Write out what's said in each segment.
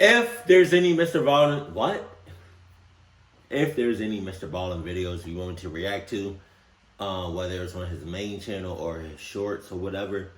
If there's any MrBallen, what? If there's any MrBallen videos you want me to react to, whether it's on his main channel or his shorts or whatever,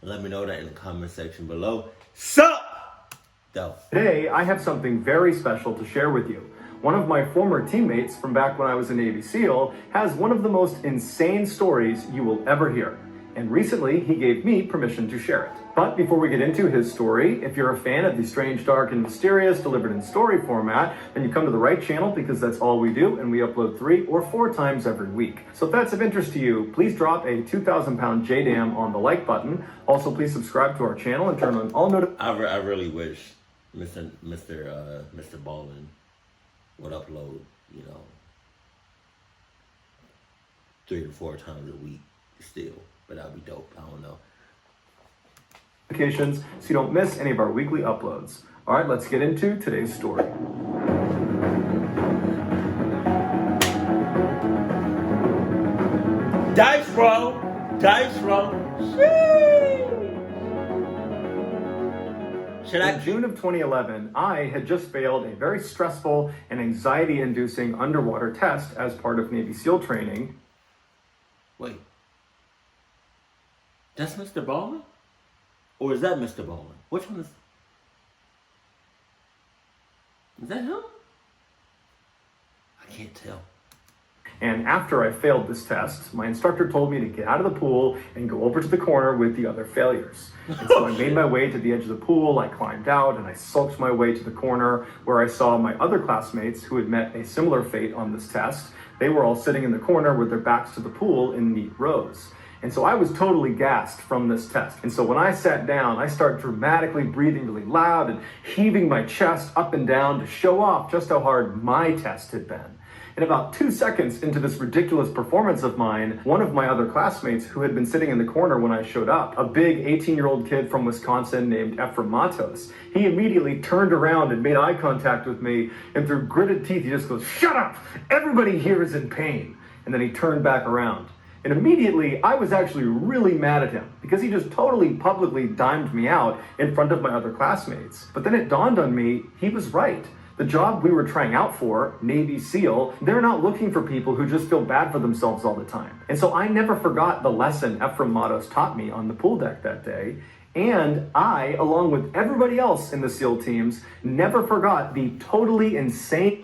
let me know that in the comment section below. Sup, though. Today, I have something very special to share with you. One of my former teammates from back when I was a Navy SEAL has one of the most insane stories you will ever hear. And recently, he gave me permission to share it. But before we get into his story, if you're a fan of the strange, dark, and mysterious delivered in story format, then you come to the right channel because that's all we do, and we upload 3 or 4 times every week. So if that's of interest to you, please drop a 2,000-pound JDAM on the like button. Also, please subscribe to our channel and turn on all notifications. I really wish MrBallen would upload, 3 to 4 times a week still. But that'd be dope. I don't know. So you don't miss any of our weekly uploads. All right, let's get into today's story. Dice roll. Dice roll. In June of 2011, I had just failed a very stressful and anxiety-inducing underwater test as part of Navy SEAL training. Wait. That's MrBallen? Or is that MrBallen? Which one is that him? I can't tell. And after I failed this test, my instructor told me to get out of the pool and go over to the corner with the other failures. And so I made my way to the edge of the pool, I climbed out, and I sulked my way to the corner where I saw my other classmates who had met a similar fate on this test. They were all sitting in the corner with their backs to the pool in neat rows. And so I was totally gassed from this test. And so when I sat down, I started dramatically breathing really loud and heaving my chest up and down to show off just how hard my test had been. And about 2 seconds into this ridiculous performance of mine, one of my other classmates who had been sitting in the corner when I showed up, a big 18-year-old kid from Wisconsin named MrBallen, he immediately turned around and made eye contact with me, and through gritted teeth, he just goes, "Shut up! Everybody here is in pain." And then he turned back around. And immediately, I was actually really mad at him because he just totally publicly dimed me out in front of my other classmates. But then it dawned on me, he was right. The job we were trying out for, Navy SEAL, they're not looking for people who just feel bad for themselves all the time. And so I never forgot the lesson MrBallen taught me on the pool deck that day. And I, along with everybody else in the SEAL teams, never forgot the totally insane thing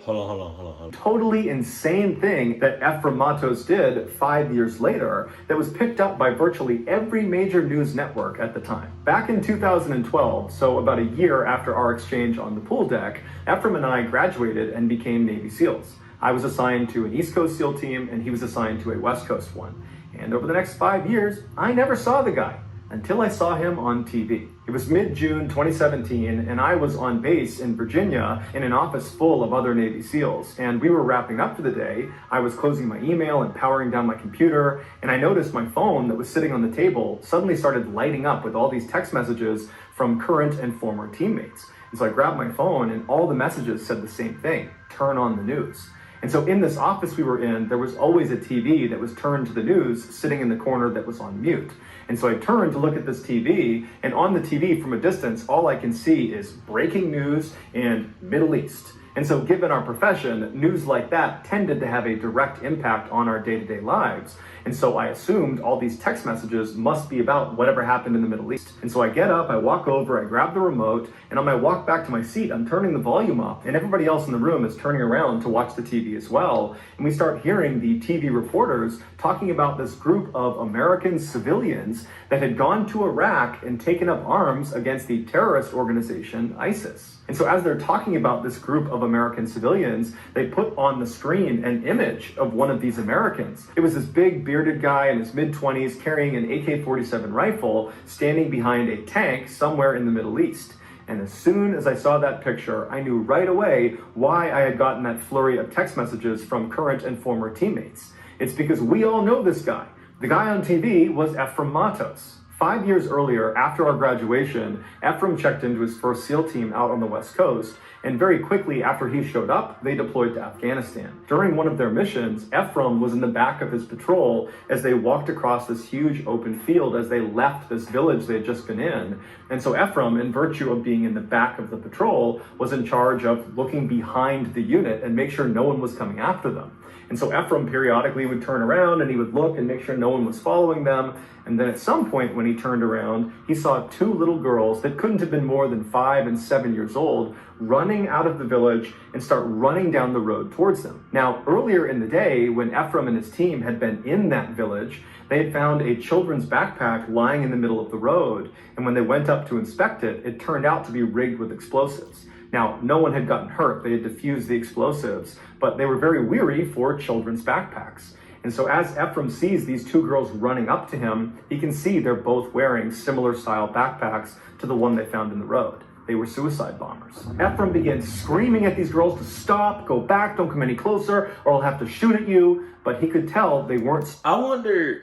that MrBallen did 5 years later that was picked up by virtually every major news network at the time. Back in 2012, so about a year after our exchange on the pool deck, Ephraim and I graduated and became Navy SEALs. I was assigned to an East Coast SEAL team and he was assigned to a West Coast one. And over the next 5 years, I never saw the guy until I saw him on TV. It was mid-June 2017, and I was on base in Virginia in an office full of other Navy SEALs, and we were wrapping up for the day. I was closing my email and powering down my computer, and I noticed my phone that was sitting on the table suddenly started lighting up with all these text messages from current and former teammates. And so I grabbed my phone, and all the messages said the same thing: turn on the news. And so in this office we were in, there was always a TV that was turned to the news sitting in the corner that was on mute. And so I turned to look at this TV, and on the TV from a distance, all I can see is breaking news and Middle East. And so given our profession, news like that tended to have a direct impact on our day-to-day lives. And so I assumed all these text messages must be about whatever happened in the Middle East. And so I get up, I walk over, I grab the remote, and on my walk back to my seat, I'm turning the volume up, and everybody else in the room is turning around to watch the TV as well. And we start hearing the TV reporters talking about this group of American civilians that had gone to Iraq and taken up arms against the terrorist organization ISIS. And so as they're talking about this group of American civilians, they put on the screen an image of one of these Americans. It was this big bearded guy in his mid-20s carrying an AK-47 rifle standing behind a tank somewhere in the Middle East. And as soon as I saw that picture, I knew right away why I had gotten that flurry of text messages from current and former teammates. It's because we all know this guy. The guy on TV was MrBallen. 5 years earlier, after our graduation, Ephraim checked into his first SEAL team out on the West Coast, and very quickly after he showed up, they deployed to Afghanistan. During one of their missions, Ephraim was in the back of his patrol as they walked across this huge open field as they left this village they had just been in. And so Ephraim, in virtue of being in the back of the patrol, was in charge of looking behind the unit and make sure no one was coming after them. And so Ephraim periodically would turn around and he would look and make sure no one was following them. And then at some point when he turned around, he saw two little girls that couldn't have been more than 5 and 7 years old running out of the village and start running down the road towards them. Now, earlier in the day, when Ephraim and his team had been in that village, they had found a children's backpack lying in the middle of the road. And when they went up to inspect it, it turned out to be rigged with explosives. Now, no one had gotten hurt. They had defused the explosives, but they were very weary for children's backpacks. And so as Ephraim sees these two girls running up to him, he can see they're both wearing similar style backpacks to the one they found in the road. They were suicide bombers. Ephraim began screaming at these girls to stop, go back, don't come any closer, or I'll have to shoot at you. But he could tell they weren't. I wonder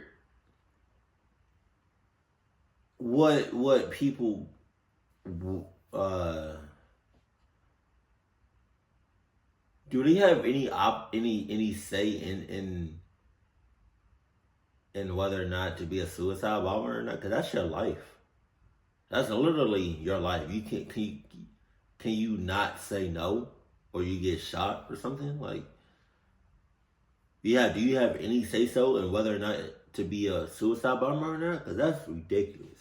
what people do they have any say in whether or not to be a suicide bomber or not? Because that's your life. That's literally your life. You can you not say no, or you get shot or something? Like, do you have any say so in whether or not to be a suicide bomber or not? Because that's ridiculous.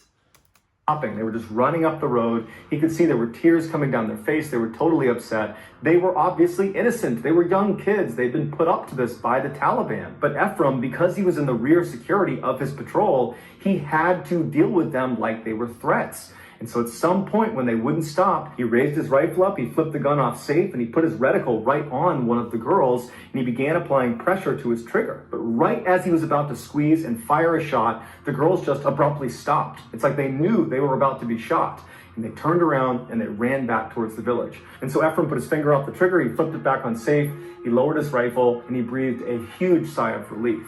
They were just running up the road. He could see there were tears coming down their face. They were totally upset. They were obviously innocent. They were young kids. They'd been put up to this by the Taliban. But Ephraim, because he was in the rear security of his patrol, he had to deal with them like they were threats. And so at some point when they wouldn't stop, he raised his rifle up, he flipped the gun off safe, and he put his reticle right on one of the girls, and he began applying pressure to his trigger. But right as he was about to squeeze and fire a shot, the girls just abruptly stopped. It's like they knew they were about to be shot. And they turned around and they ran back towards the village. And so Ephraim put his finger off the trigger, he flipped it back on safe, he lowered his rifle, and he breathed a huge sigh of relief.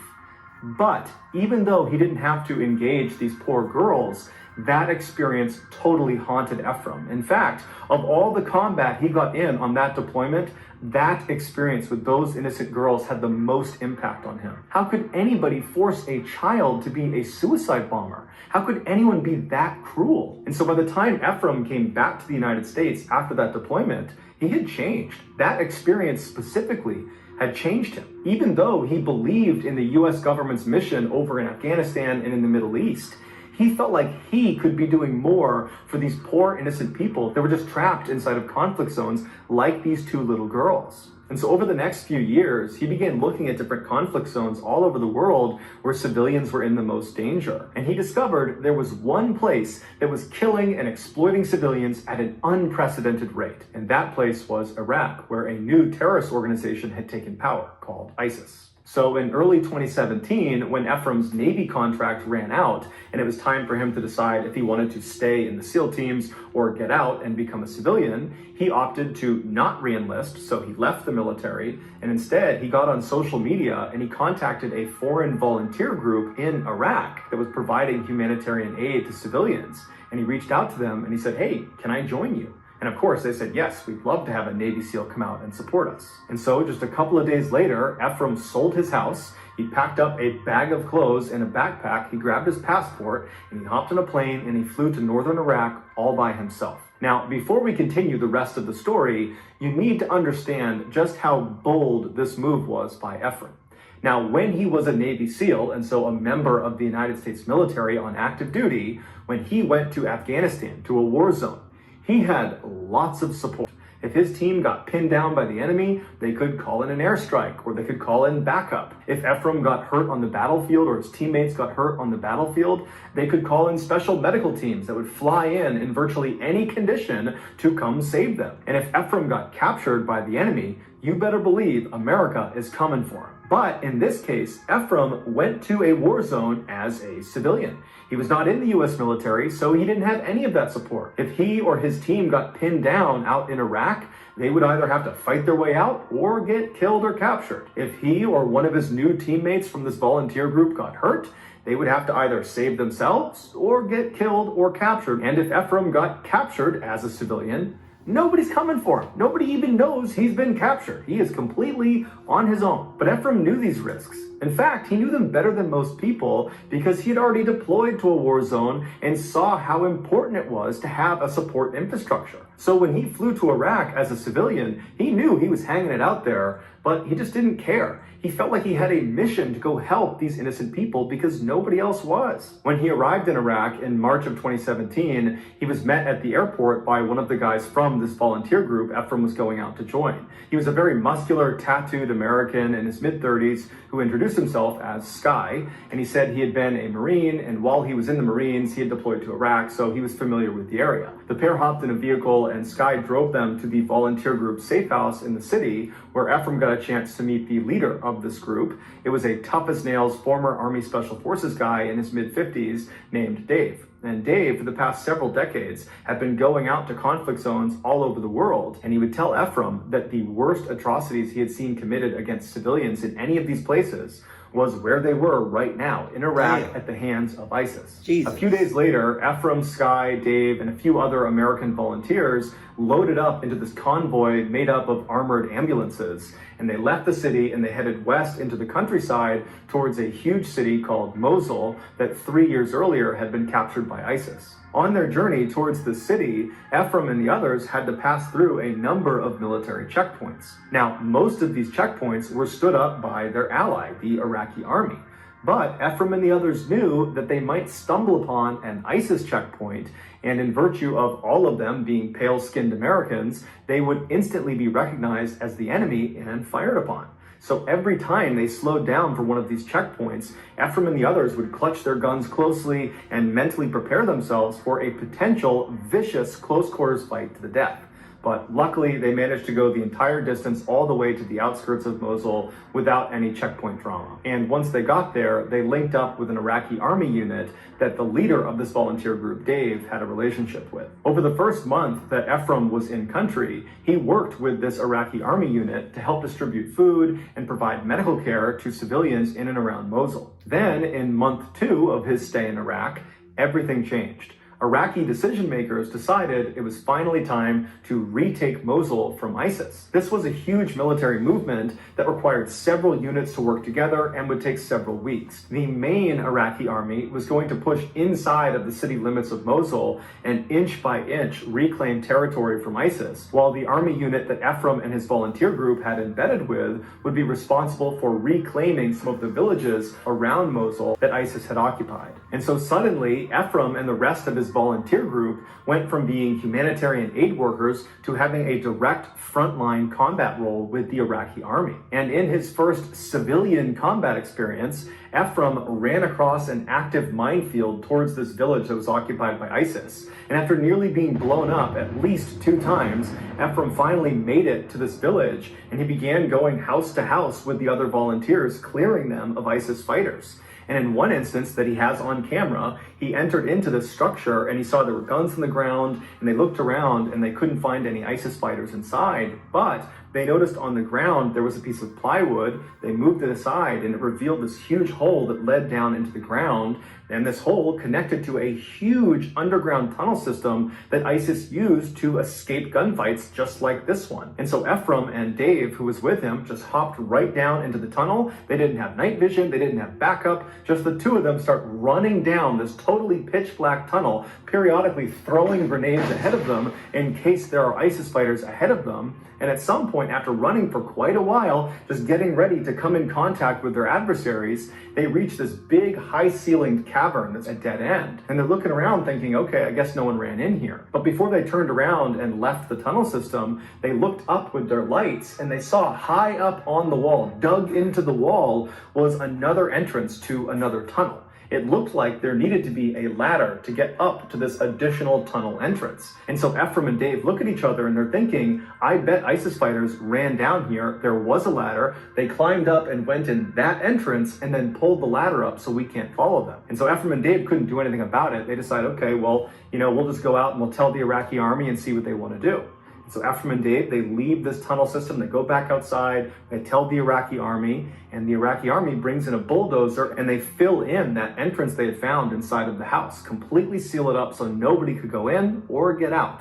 But even though he didn't have to engage these poor girls, that experience totally haunted Ephraim. In fact, of all the combat he got in on that deployment, that experience with those innocent girls had the most impact on him. How could anybody force a child to be a suicide bomber? How could anyone be that cruel? And so by the time Ephraim came back to the United States after that deployment, he had changed. That experience specifically had changed him. Even though he believed in the US government's mission over in Afghanistan and in the Middle East, he felt like he could be doing more for these poor innocent people that were just trapped inside of conflict zones like these two little girls. And so over the next few years, he began looking at different conflict zones all over the world where civilians were in the most danger. And he discovered there was one place that was killing and exploiting civilians at an unprecedented rate. And that place was Iraq, where a new terrorist organization had taken power called ISIS. So in early 2017, when Ephraim's Navy contract ran out, and it was time for him to decide if he wanted to stay in the SEAL teams or get out and become a civilian, he opted to not re-enlist, so he left the military, and instead he got on social media and he contacted a foreign volunteer group in Iraq that was providing humanitarian aid to civilians. And he reached out to them and he said, "Hey, can I join you?" And of course, they said, "Yes, we'd love to have a Navy SEAL come out and support us." And so just a couple of days later, Ephraim sold his house, he packed up a bag of clothes and a backpack, he grabbed his passport, and he hopped on a plane and he flew to northern Iraq all by himself. Now, before we continue the rest of the story, you need to understand just how bold this move was by Ephraim. Now, when he was a Navy SEAL, and so a member of the United States military on active duty, when he went to Afghanistan, to a war zone, he had lots of support. If his team got pinned down by the enemy, they could call in an airstrike or they could call in backup. If Ephraim got hurt on the battlefield or his teammates got hurt on the battlefield, they could call in special medical teams that would fly in virtually any condition to come save them. And if Ephraim got captured by the enemy, you better believe America is coming for him. But in this case, Ephraim went to a war zone as a civilian. He was not in the US military, so he didn't have any of that support. If he or his team got pinned down out in Iraq, they would either have to fight their way out or get killed or captured. If he or one of his new teammates from this volunteer group got hurt, they would have to either save themselves or get killed or captured. And if Ephraim got captured as a civilian, nobody's coming for him. Nobody even knows he's been captured. He is completely on his own. But Ephraim knew these risks. In fact, he knew them better than most people because he had already deployed to a war zone and saw how important it was to have a support infrastructure. So when he flew to Iraq as a civilian, he knew he was hanging it out there, but he just didn't care. He felt like he had a mission to go help these innocent people because nobody else was. When he arrived in Iraq in March of 2017, he was met at the airport by one of the guys from this volunteer group Ephraim was going out to join. He was a very muscular, tattooed American in his mid-30s who introduced himself as Sky, and he said he had been a Marine, and while he was in the Marines, he had deployed to Iraq, so he was familiar with the area. The pair hopped in a vehicle, and Sky drove them to the volunteer group's safe house in the city, where Ephraim got a chance to meet the leader of this group. It was a tough-as-nails former Army Special Forces guy in his mid-50s named Dave. And Dave, for the past several decades, had been going out to conflict zones all over the world, and he would tell Ephraim that the worst atrocities he had seen committed against civilians in any of these places was where they were right now, in Iraq, at the hands of ISIS. Jesus. A few days later, Ephraim, Sky, Dave, and a few other American volunteers loaded up into this convoy made up of armored ambulances, and they left the city and they headed west into the countryside towards a huge city called Mosul that 3 years earlier had been captured by ISIS. On their journey towards the city, Ephraim and the others had to pass through a number of military checkpoints. Now, most of these checkpoints were stood up by their ally, the Iraqi army. But Ephraim and the others knew that they might stumble upon an ISIS checkpoint, and in virtue of all of them being pale-skinned Americans, they would instantly be recognized as the enemy and fired upon. So every time they slowed down for one of these checkpoints, Ephraim and the others would clutch their guns closely and mentally prepare themselves for a potential vicious close-quarters fight to the death. But luckily, they managed to go the entire distance all the way to the outskirts of Mosul without any checkpoint drama. And once they got there, they linked up with an Iraqi army unit that the leader of this volunteer group, Dave, had a relationship with. Over the first month that Ephraim was in country, he worked with this Iraqi army unit to help distribute food and provide medical care to civilians in and around Mosul. Then, in month 2 of his stay in Iraq, everything changed. Iraqi decision makers decided it was finally time to retake Mosul from ISIS. This was a huge military movement that required several units to work together and would take several weeks. The main Iraqi army was going to push inside of the city limits of Mosul and inch by inch reclaim territory from ISIS, while the army unit that Ephraim and his volunteer group had embedded with would be responsible for reclaiming some of the villages around Mosul that ISIS had occupied. And so suddenly, Ephraim and the rest of his volunteer group went from being humanitarian aid workers to having a direct frontline combat role with the Iraqi army. And in his first civilian combat experience, Ephraim ran across an active minefield towards this village that was occupied by ISIS. And after nearly being blown up at least 2 times, Ephraim finally made it to this village, and he began going house to house with the other volunteers, clearing them of ISIS fighters. And in one instance that he has on camera, he entered into this structure and he saw there were guns on the ground, and they looked around and they couldn't find any ISIS fighters inside, but they noticed on the ground there was a piece of plywood. They moved it aside and it revealed this huge hole that led down into the ground, and this hole connected to a huge underground tunnel system that ISIS used to escape gunfights just like this one. And so Ephraim and Dave, who was with him, just hopped right down into the tunnel. They didn't have night vision, they didn't have backup, just the 2 of them start running down this totally pitch black tunnel, periodically throwing grenades ahead of them in case there are ISIS fighters ahead of them. And at some point, after running for quite a while, just getting ready to come in contact with their adversaries, they reach this big, high-ceilinged cavern that's a dead end. And they're looking around thinking, okay, I guess no one ran in here. But before they turned around and left the tunnel system, they looked up with their lights and they saw high up on the wall, dug into the wall, was another entrance to another tunnel. it looked like there needed to be a ladder to get up to this additional tunnel entrance. And so Ephraim and Dave look at each other and they're thinking, I bet ISIS fighters ran down here, there was a ladder, they climbed up and went in that entrance and then pulled the ladder up so we can't follow them. And so Ephraim and Dave couldn't do anything about it. They decided, okay, well, we'll just go out and we'll tell the Iraqi army and see what they want to do. So Ephraim and Dave, they leave this tunnel system, they go back outside, they tell the Iraqi army, and the Iraqi army brings in a bulldozer and they fill in that entrance they had found inside of the house, completely seal it up so nobody could go in or get out.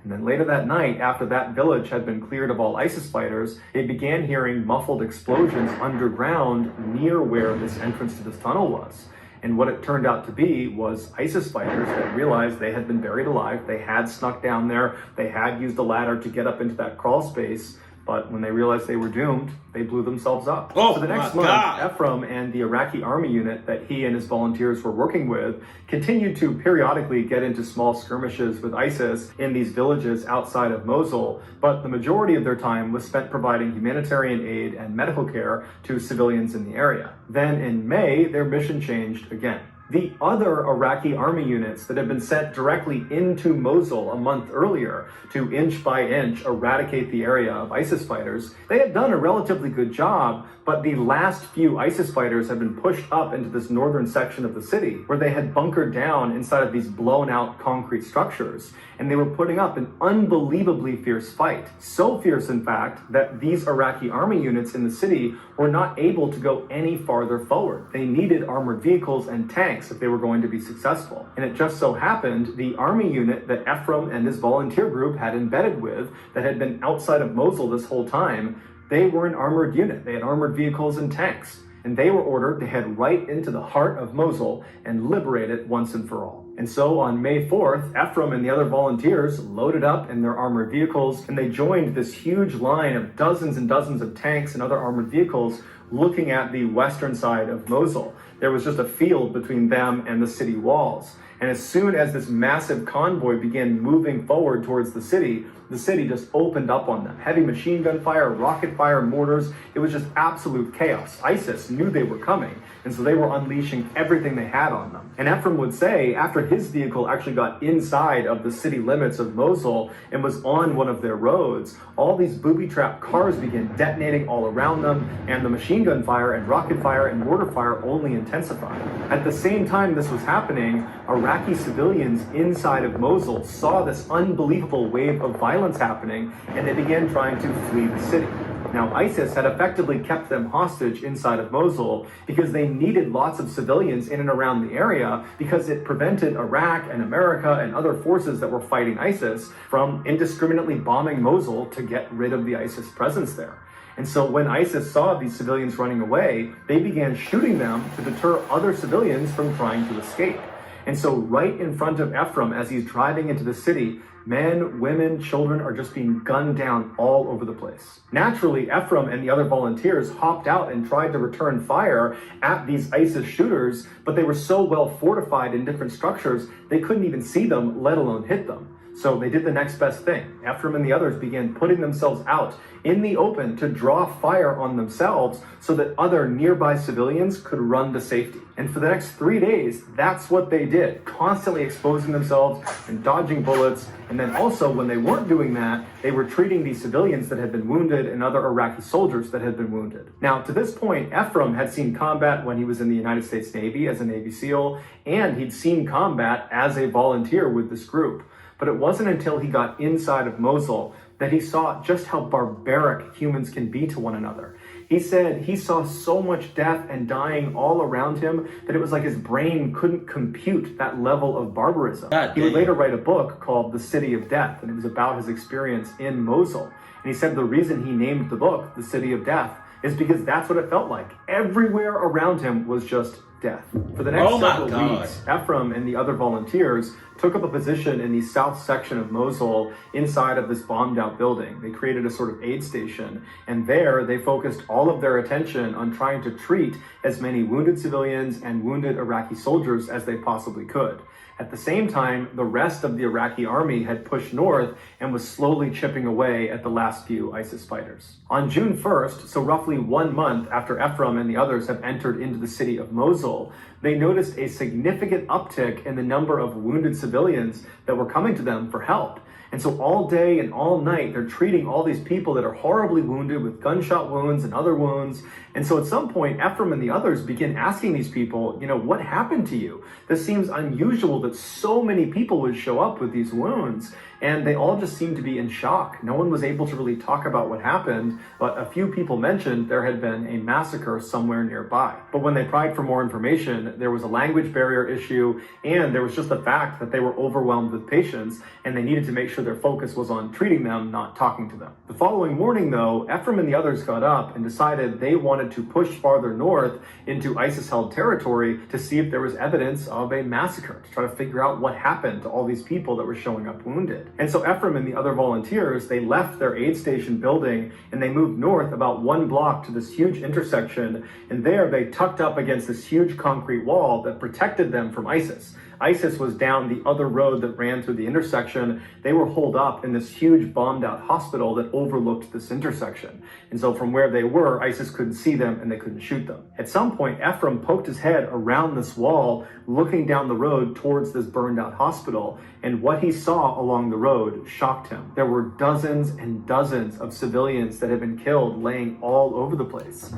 And then later that night, after that village had been cleared of all ISIS fighters, they began hearing muffled explosions underground near where this entrance to this tunnel was. And what it turned out to be was ISIS fighters that realized they had been buried alive. They had snuck down there. They had used a ladder to get up into that crawl space. But when they realized they were doomed, they blew themselves up. So the next month, Ephraim and the Iraqi army unit that he and his volunteers were working with continued to periodically get into small skirmishes with ISIS in these villages outside of Mosul. But the majority of their time was spent providing humanitarian aid and medical care to civilians in the area. Then in May, their mission changed again. The other Iraqi army units that had been sent directly into Mosul a month earlier to inch by inch eradicate the area of ISIS fighters, they had done a relatively good job, but the last few ISIS fighters had been pushed up into this northern section of the city where they had bunkered down inside of these blown out concrete structures, and they were putting up an unbelievably fierce fight. So fierce, in fact, that these Iraqi army units in the city were not able to go any farther forward. They needed armored vehicles and tanks if they were going to be successful. And it just so happened the army unit that Ephraim and his volunteer group had embedded with, that had been outside of Mosul this whole time, they were an armored unit. They had armored vehicles and tanks. And they were ordered to head right into the heart of Mosul and liberate it once and for all. And so on May 4th, Ephraim and the other volunteers loaded up in their armored vehicles and they joined this huge line of dozens and dozens of tanks and other armored vehicles looking at the western side of Mosul. There was just a field between them and the city walls. And as soon as this massive convoy began moving forward towards the city just opened up on them. Heavy machine gun fire, rocket fire, mortars. It was just absolute chaos. ISIS knew they were coming, and so they were unleashing everything they had on them. And Ephraim would say, after his vehicle actually got inside of the city limits of Mosul and was on one of their roads, all these booby-trapped cars began detonating all around them, and the machine gun fire and rocket fire and mortar fire only intensified. At the same time this was happening, Iraqi civilians inside of Mosul saw this unbelievable wave of violence happening, and they began trying to flee the city. Now, ISIS had effectively kept them hostage inside of Mosul because they needed lots of civilians in and around the area because it prevented Iraq and America and other forces that were fighting ISIS from indiscriminately bombing Mosul to get rid of the ISIS presence there. And so when ISIS saw these civilians running away, they began shooting them to deter other civilians from trying to escape. And so right in front of Ephraim, as he's driving into the city, men, women, children are just being gunned down all over the place. Naturally, Ephraim and the other volunteers hopped out and tried to return fire at these ISIS shooters, but they were so well fortified in different structures, they couldn't even see them, let alone hit them. So they did the next best thing. Ephraim and the others began putting themselves out in the open to draw fire on themselves so that other nearby civilians could run to safety. And for the next 3 days, that's what they did, constantly exposing themselves and dodging bullets. And then also, when they weren't doing that, they were treating these civilians that had been wounded and other Iraqi soldiers that had been wounded. Now, to this point, Ephraim had seen combat when he was in the United States Navy as a Navy SEAL, and he'd seen combat as a volunteer with this group. But it wasn't until he got inside of Mosul that he saw just how barbaric humans can be to one another. He said he saw so much death and dying all around him that it was like his brain couldn't compute that level of barbarism. He would later write a book called The City of Death, and it was about his experience in Mosul. And he said the reason he named the book The City of Death is because that's what it felt like. Everywhere around him was just death. For the next several weeks, Ephraim and the other volunteers took up a position in the south section of Mosul inside of this bombed out building. They created a sort of aid station, and there they focused all of their attention on trying to treat as many wounded civilians and wounded Iraqi soldiers as they possibly could. At the same time, the rest of the Iraqi army had pushed north and was slowly chipping away at the last few ISIS fighters. On June 1st, so roughly 1 month after Ephraim and the others have entered into the city of Mosul, they noticed a significant uptick in the number of wounded civilians that were coming to them for help. And so all day and all night, they're treating all these people that are horribly wounded with gunshot wounds and other wounds. And so at some point, Ephraim and the others begin asking these people, what happened to you? This seems unusual that so many people would show up with these wounds. And they all just seemed to be in shock. No one was able to really talk about what happened, but a few people mentioned there had been a massacre somewhere nearby. But when they pried for more information, there was a language barrier issue, and there was just the fact that they were overwhelmed with patients, and they needed to make sure their focus was on treating them, not talking to them. The following morning, though, Ephraim and the others got up and decided they wanted to push farther north into ISIS-held territory to see if there was evidence of a massacre, to try to figure out what happened to all these people that were showing up wounded. And so Ephraim and the other volunteers, they left their aid station building and they moved north about 1 block to this huge intersection. And there they tucked up against this huge concrete wall that protected them from ISIS. ISIS was down the other road that ran through the intersection. They were holed up in this huge bombed out hospital that overlooked this intersection. And so from where they were, ISIS couldn't see them and they couldn't shoot them. At some point, Ephraim poked his head around this wall, looking down the road towards this burned out hospital. And what he saw along the road shocked him. There were dozens and dozens of civilians that had been killed laying all over the place.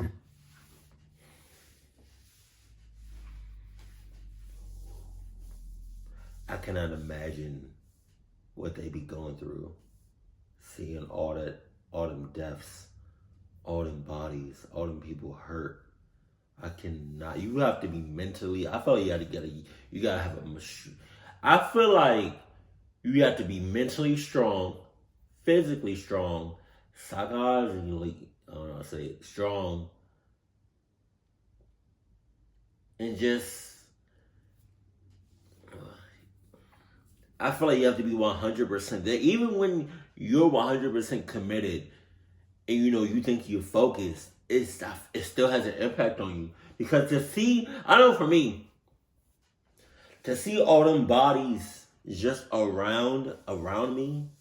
I cannot imagine what they be going through, seeing all them deaths, all them bodies, all them people hurt. I cannot. You have to be mentally. I feel like you gotta have I feel like you have to be mentally strong, physically strong, psychologically, strong, and just. I feel like you have to be 100% there. Even when you're 100% committed and you think you're focused, it still has an impact on you. Because for me, to see all them bodies just around me,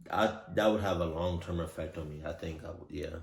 that would have a long-term effect on me. I think I would, yeah.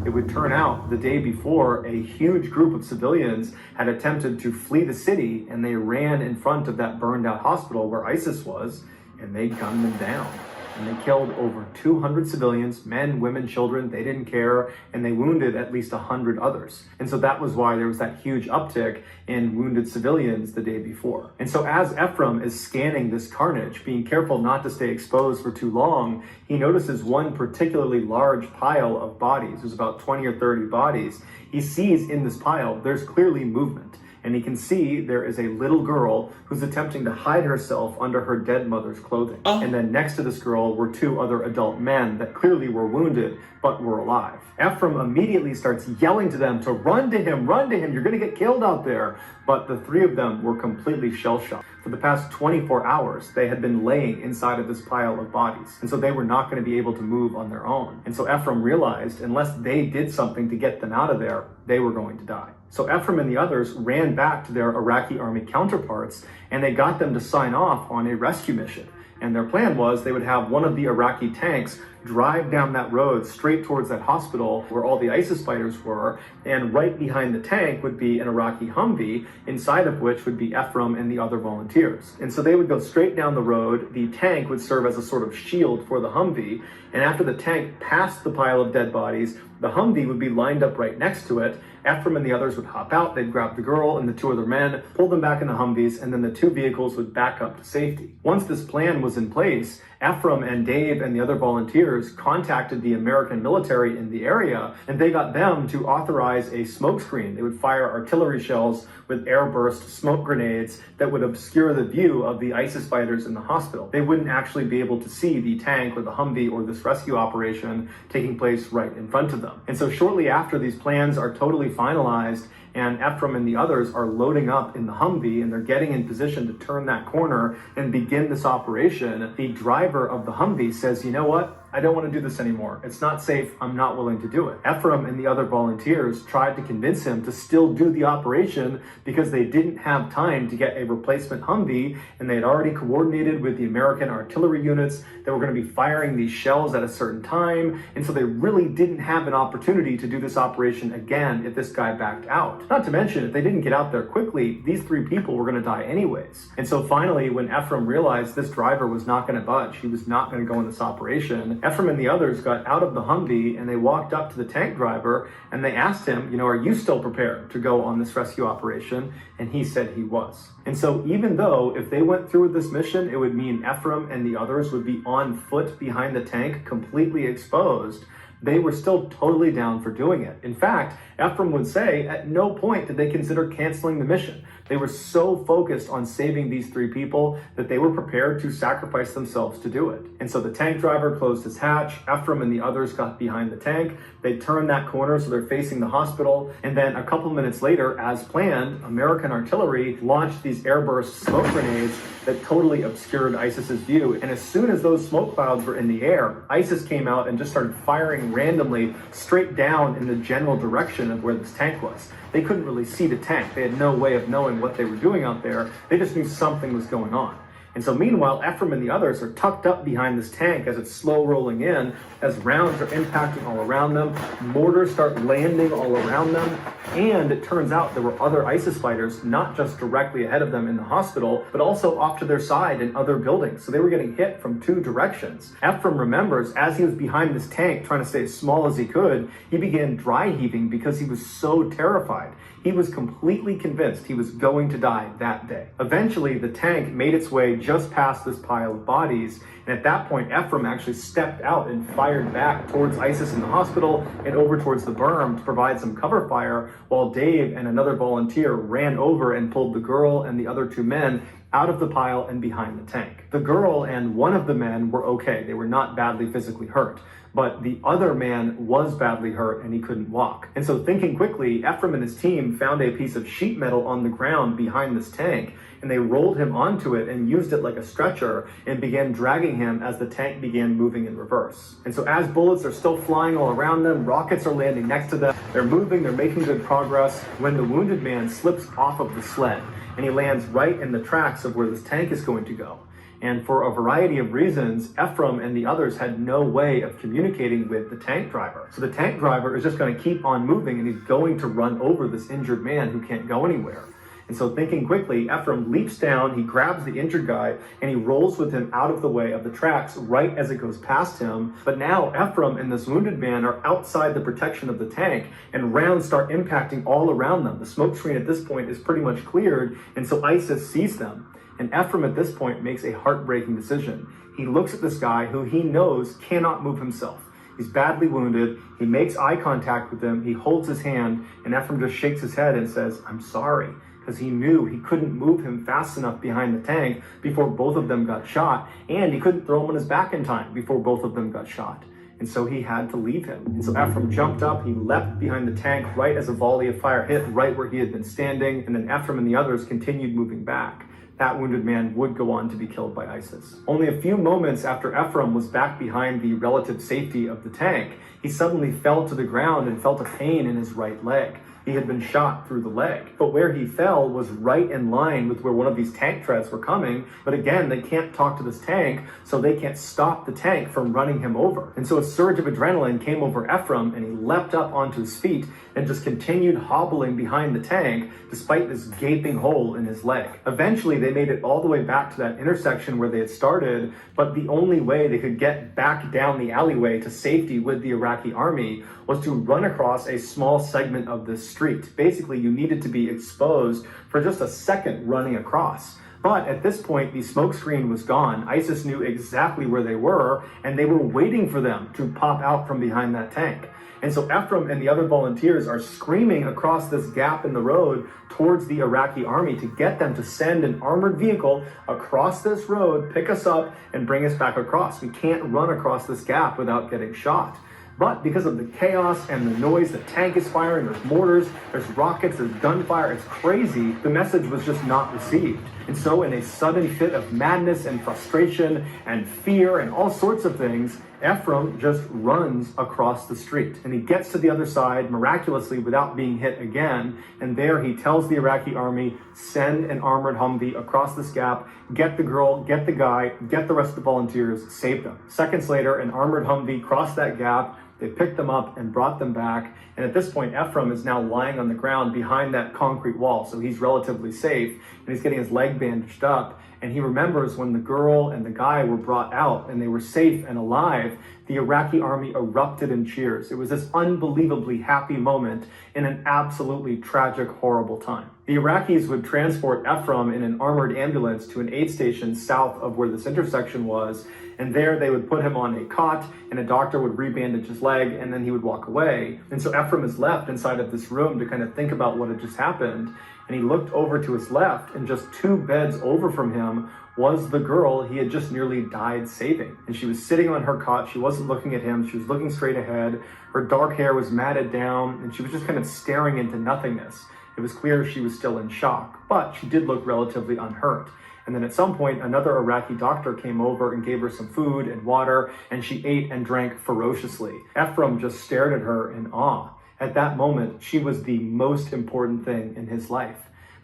It would turn out the day before, a huge group of civilians had attempted to flee the city, and they ran in front of that burned out hospital where ISIS was, and they gunned them down. And they killed over 200 civilians, men, women, children. They didn't care, and they wounded at least 100 others. And so that was why there was that huge uptick in wounded civilians the day before. And so as Ephraim is scanning this carnage, being careful not to stay exposed for too long, he notices one particularly large pile of bodies. There's about 20 or 30 bodies. He sees in this pile, there's clearly movement. And he can see there is a little girl who's attempting to hide herself under her dead mother's clothing. Oh. And then next to this girl were 2 other adult men that clearly were wounded, but were alive. Ephraim immediately starts yelling to them to run to him, you're gonna get killed out there. But the 3 of them were completely shell-shocked. For the past 24 hours, they had been laying inside of this pile of bodies. And so they were not gonna be able to move on their own. And so Ephraim realized unless they did something to get them out of there, they were going to die. So Ephraim and the others ran back to their Iraqi army counterparts, and they got them to sign off on a rescue mission. And their plan was they would have one of the Iraqi tanks drive down that road straight towards that hospital where all the ISIS fighters were, and right behind the tank would be an Iraqi Humvee, inside of which would be Ephraim and the other volunteers. And so they would go straight down the road. The tank would serve as a sort of shield for the Humvee, and after the tank passed the pile of dead bodies, the Humvee would be lined up right next to it. Ephraim and the others would hop out, they'd grab the girl and the 2 other men, pull them back in the Humvees, and then the 2 vehicles would back up to safety. Once this plan was in place, Ephraim and Dave and the other volunteers contacted the American military in the area, and they got them to authorize a smoke screen. They would fire artillery shells with airburst smoke grenades that would obscure the view of the ISIS fighters in the hospital. They wouldn't actually be able to see the tank or the Humvee or this rescue operation taking place right in front of them. And so shortly after these plans are totally finalized, and Ephraim and the others are loading up in the Humvee, and they're getting in position to turn that corner and begin this operation. The driver of the Humvee says, you know what? I don't want to do this anymore. It's not safe. I'm not willing to do it. Ephraim and the other volunteers tried to convince him to still do the operation because they didn't have time to get a replacement Humvee, and they had already coordinated with the American artillery units that were going to be firing these shells at a certain time, and so they really didn't have an opportunity to do this operation again if this guy backed out. Not to mention, if they didn't get out there quickly, these 3 people were going to die anyways. And so finally, when Ephraim realized this driver was not going to budge, he was not going to go in this operation, Ephraim and the others got out of the Humvee and they walked up to the tank driver and they asked him, you know, are you still prepared to go on this rescue operation? And he said he was. And so even though if they went through with this mission, it would mean Ephraim and the others would be on foot behind the tank, completely exposed, they were still totally down for doing it. In fact, Ephraim would say at no point did they consider canceling the mission. They were so focused on saving these 3 people that they were prepared to sacrifice themselves to do it. And so the tank driver closed his hatch, Ephraim and the others got behind the tank, they turned that corner so they're facing the hospital, and then a couple minutes later, as planned, American artillery launched these airburst smoke grenades that totally obscured ISIS's view. And as soon as those smoke clouds were in the air, ISIS came out and just started firing randomly straight down in the general direction of where this tank was. They couldn't really see the tank. They had no way of knowing what they were doing out there. They just knew something was going on. And so meanwhile, Ephraim and the others are tucked up behind this tank as it's slow rolling in, as rounds are impacting all around them, mortars start landing all around them, and it turns out there were other ISIS fighters, not just directly ahead of them in the hospital, but also off to their side in other buildings. So they were getting hit from 2 directions. Ephraim remembers, as he was behind this tank trying to stay as small as he could, he began dry heaving because he was so terrified. He was completely convinced he was going to die that day. Eventually, the tank made its way just past this pile of bodies, and at that point, Ephraim actually stepped out and fired back towards ISIS in the hospital and over towards the berm to provide some cover fire, while Dave and another volunteer ran over and pulled the girl and the other 2 men out of the pile and behind the tank. The girl and one of the men were okay. They were not badly physically hurt. But the other man was badly hurt and he couldn't walk. And so thinking quickly, Ephraim and his team found a piece of sheet metal on the ground behind this tank, and they rolled him onto it and used it like a stretcher and began dragging him as the tank began moving in reverse. And so as bullets are still flying all around them, rockets are landing next to them, they're moving, they're making good progress, when the wounded man slips off of the sled and he lands right in the tracks of where this tank is going to go. And for a variety of reasons, Ephraim and the others had no way of communicating with the tank driver. So the tank driver is just going to keep on moving and he's going to run over this injured man who can't go anywhere. And so thinking quickly, Ephraim leaps down, he grabs the injured guy, and he rolls with him out of the way of the tracks right as it goes past him. But now Ephraim and this wounded man are outside the protection of the tank, and rounds start impacting all around them. The smoke screen at this point is pretty much cleared, and so ISIS sees them. And Ephraim at this point makes a heartbreaking decision. He looks at this guy who he knows cannot move himself. He's badly wounded. He makes eye contact with him. He holds his hand, and Ephraim just shakes his head and says, "I'm sorry," because he knew he couldn't move him fast enough behind the tank before both of them got shot, and he couldn't throw him on his back in time before both of them got shot. And so he had to leave him. And so Ephraim jumped up, he leapt behind the tank right as a volley of fire hit right where he had been standing, and then Ephraim and the others continued moving back. That wounded man would go on to be killed by ISIS. Only a few moments after Ephraim was back behind the relative safety of the tank, he suddenly fell to the ground and felt a pain in his right leg. He had been shot through the leg. But where he fell was right in line with where one of these tank treads were coming. But again, they can't talk to this tank, so they can't stop the tank from running him over. And so a surge of adrenaline came over Ephraim, and he leapt up onto his feet and just continued hobbling behind the tank despite this gaping hole in his leg. Eventually, they made it all the way back to that intersection where they had started, but the only way they could get back down the alleyway to safety with the Iraqi army was to run across a small segment of this street. Basically, you needed to be exposed for just a second running across. But at this point, the smoke screen was gone. ISIS knew exactly where they were, and they were waiting for them to pop out from behind that tank. And so Ephraim and the other volunteers are screaming across this gap in the road towards the Iraqi army to get them to send an armored vehicle across this road, pick us up, and bring us back across. We can't run across this gap without getting shot. But because of the chaos and the noise, the tank is firing, there's mortars, there's rockets, there's gunfire, it's crazy, the message was just not received. And so in a sudden fit of madness and frustration and fear and all sorts of things, Ephraim just runs across the street. And he gets to the other side miraculously without being hit again. And there he tells the Iraqi army, send an armored Humvee across this gap, get the girl, get the guy, get the rest of the volunteers, save them. Seconds later, an armored Humvee crossed that gap. They picked them up and brought them back. And at this point, Ephraim is now lying on the ground behind that concrete wall. So he's relatively safe and he's getting his leg bandaged up. And he remembers when the girl and the guy were brought out and they were safe and alive, the Iraqi army erupted in cheers. It was this unbelievably happy moment in an absolutely tragic, horrible time. The Iraqis would transport Ephraim in an armored ambulance to an aid station south of where this intersection was. And there they would put him on a cot and a doctor would rebandage his leg and then he would walk away. And so Ephraim is left inside of this room to kind of think about what had just happened. And he looked over to his left and just 2 beds over from him was the girl he had just nearly died saving. And she was sitting on her cot. She wasn't looking at him. She was looking straight ahead. Her dark hair was matted down and she was just kind of staring into nothingness. It was clear she was still in shock, but she did look relatively unhurt. And then at some point, another Iraqi doctor came over and gave her some food and water, and she ate and drank ferociously. Ephraim just stared at her in awe. At that moment, she was the most important thing in his life.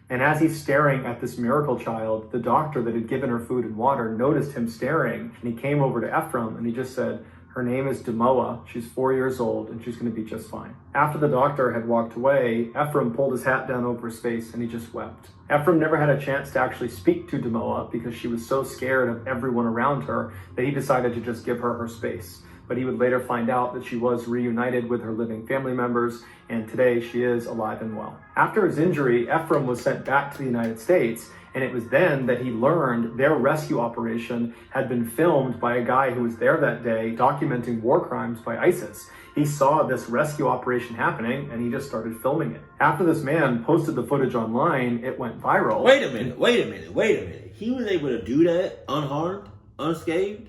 And as he's staring at this miracle child, the doctor that had given her food and water noticed him staring, and he came over to Ephraim and he just said, her name is Demoa, she's 4 years old, and she's gonna be just fine. After the doctor had walked away, Ephraim pulled his hat down over his face and he just wept. Ephraim never had a chance to actually speak to Demoa because she was so scared of everyone around her that he decided to just give her space. But he would later find out that she was reunited with her living family members, and today she is alive and well. After his injury, Ephraim was sent back to the United States, and it was then that he learned their rescue operation had been filmed by a guy who was there that day documenting war crimes by ISIS. He saw this rescue operation happening, and he just started filming it. After this man posted the footage online, it went viral. Wait a minute. He was able to do that unharmed, unscathed?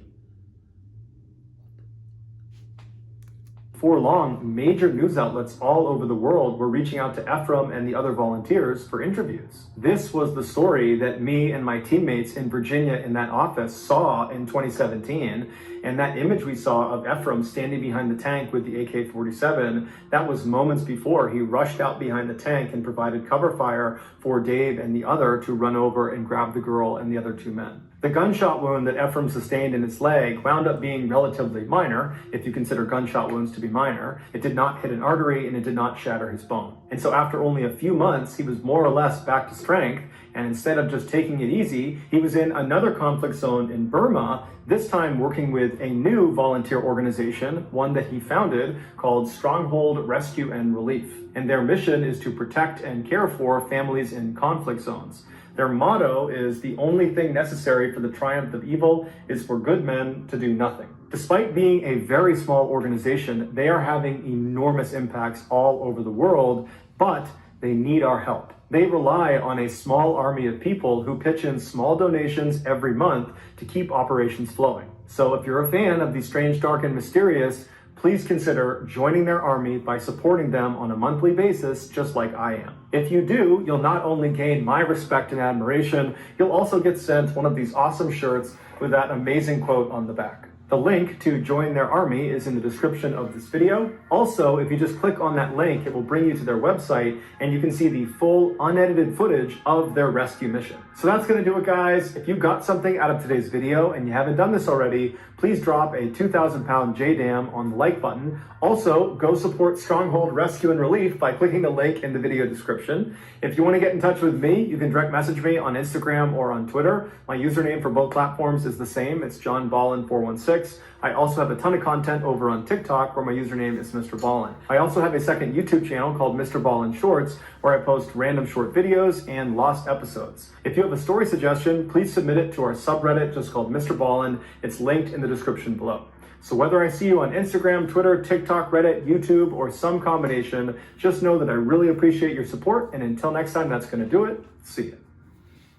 Before long, major news outlets all over the world were reaching out to Ephraim and the other volunteers for interviews. This was the story that me and my teammates in Virginia in that office saw in 2017. And that image we saw of Ephraim standing behind the tank with the AK-47, that was moments before he rushed out behind the tank and provided cover fire for Dave and the other to run over and grab the girl and the other 2 men. The gunshot wound that Ephraim sustained in his leg wound up being relatively minor, if you consider gunshot wounds to be minor. It did not hit an artery and it did not shatter his bone. And so after only a few months, he was more or less back to strength. And instead of just taking it easy, he was in another conflict zone in Burma, this time working with a new volunteer organization, one that he founded called Stronghold Rescue and Relief. And their mission is to protect and care for families in conflict zones. Their motto is the only thing necessary for the triumph of evil is for good men to do nothing. Despite being a very small organization, they are having enormous impacts all over the world, but they need our help. They rely on a small army of people who pitch in small donations every month to keep operations flowing. So if you're a fan of the strange, dark, and mysterious, please consider joining their army by supporting them on a monthly basis, just like I am. If you do, you'll not only gain my respect and admiration, you'll also get sent one of these awesome shirts with that amazing quote on the back. The link to join their army is in the description of this video. Also, if you just click on that link, it will bring you to their website and you can see the full unedited footage of their rescue mission. So that's gonna do it, guys. If you got something out of today's video and you haven't done this already, please drop a 2,000-pound JDAM on the like button. Also, go support Stronghold Rescue and Relief by clicking the link in the video description. If you wanna get in touch with me, you can direct message me on Instagram or on Twitter. My username for both platforms is the same. It's JohnBallen416. I also have a ton of content over on TikTok where my username is MrBallen. I also have a second YouTube channel called MrBallen Shorts where I post random short videos and lost episodes. If you have a story suggestion, please submit it to our subreddit just called MrBallen. It's linked in the description below. So whether I see you on Instagram, Twitter, TikTok, Reddit, YouTube, or some combination, just know that I really appreciate your support. And until next time, that's going to do it. See ya.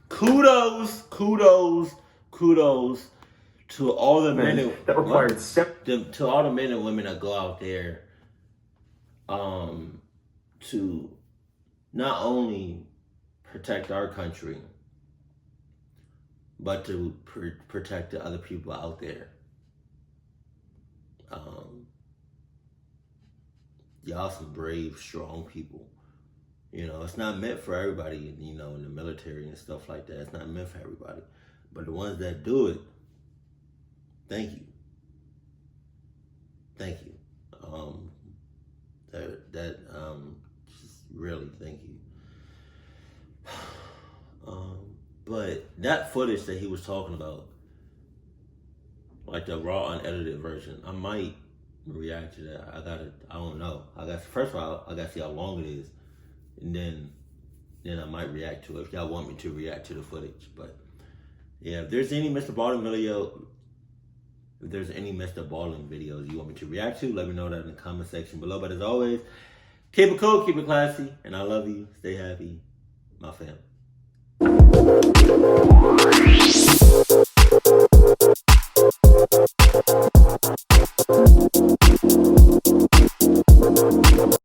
Kudos. to all the men that required to all the men and women that go out there, to not only protect our country, but to protect the other people out there. Y'all some brave, strong people. You know, it's not meant for everybody, you know, in the military and stuff like that. It's not meant for everybody. But the ones that do it, thank you. Thank you. Just really thank you. But that footage that he was talking about, like the raw unedited version, I might react to that. I don't know. First of all, I gotta see how long it is. And then I might react to it if y'all want me to react to the footage. But yeah, if there's any MrBallen videos you want me to react to, let me know that in the comment section below. But as always, keep it cool, keep it classy, and I love you. Stay happy, my fam.